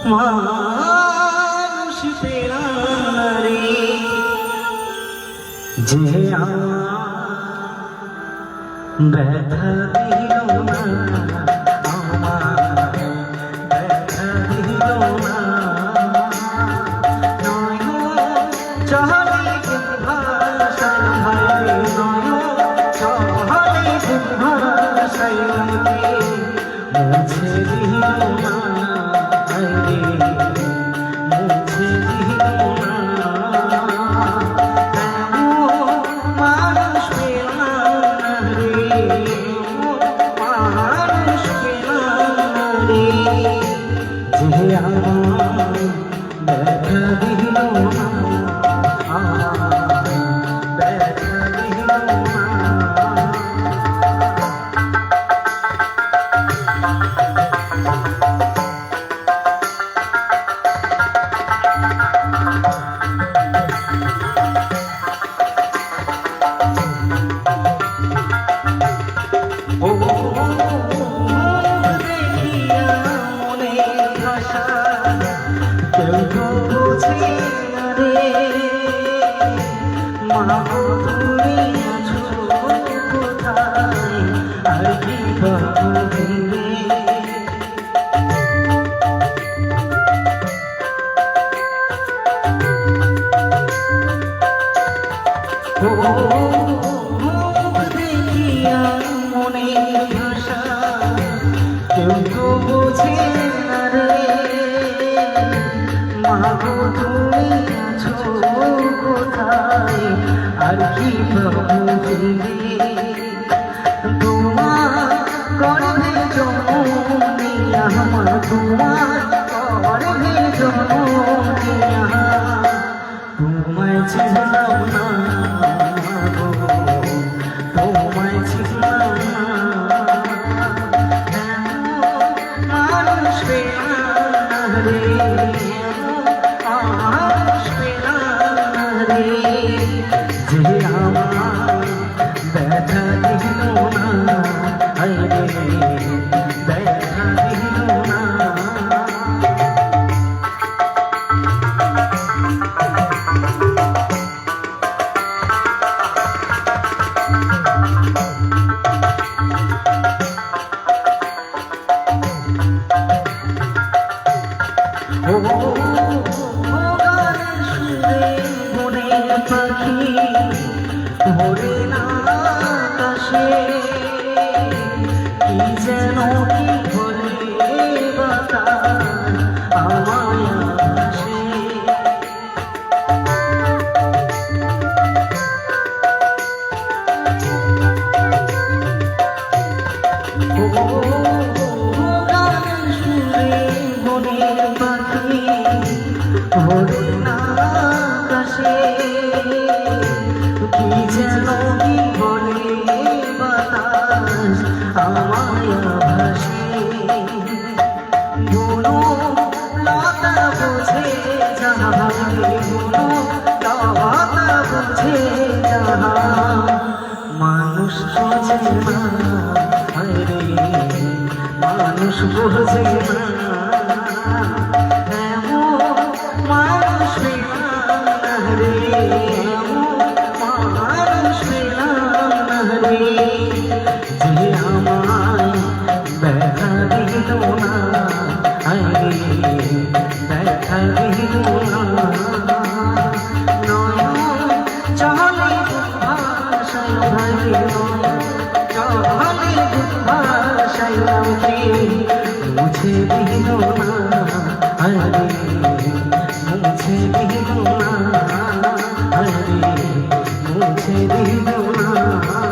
মানুষ পেলাম রে যে ব্যথা দিল না আমার ব্যথা দিল না চলে ভাষায় ভাই চলে ভাষায় মুছে দিল না মুছে দিল না মানুষ পেলাম রে মানুষ পেলাম রে যে আমার ব্যথা দিল না ব্যথা দিল না দেখিয়া মনের ভাষা কেউ তো বোঝে না রে মাগো তুমি আছো কোথায় আর কি ভাববে তোমার গর্ভে জননী আমার তোমার গর্ভে জননী তোমায় ছিলাম না তোমায় ছিলাম না মানুষ পেলাম রে মানুষ পেলাম রে যে আমার ব্যথা দিল না রে ব্যথা দিল না গানের সুরে মনের পাখি ভরে না আকাশে কি যেন কি বলে বাতাস আমায় আসে গানের সুরে মনের পাখি ভরে না আকাশে কি যেন কি বলে বাতাস আমায় ভাসে বুনো লতা বুঝে যাহা বুনো লতা বুঝে যাহা মানুষ বোঝে না রে মানুষ বোঝে না মানুষ পেলাম রে মানুষ পেলাম রে যে আমায় ব্যথা দিল না ব্যথা দিল না নয়ন চলে ভাষায় ভাই চলে ভাষায় মুছে দিল না মুছে দিল না মুছে দিল না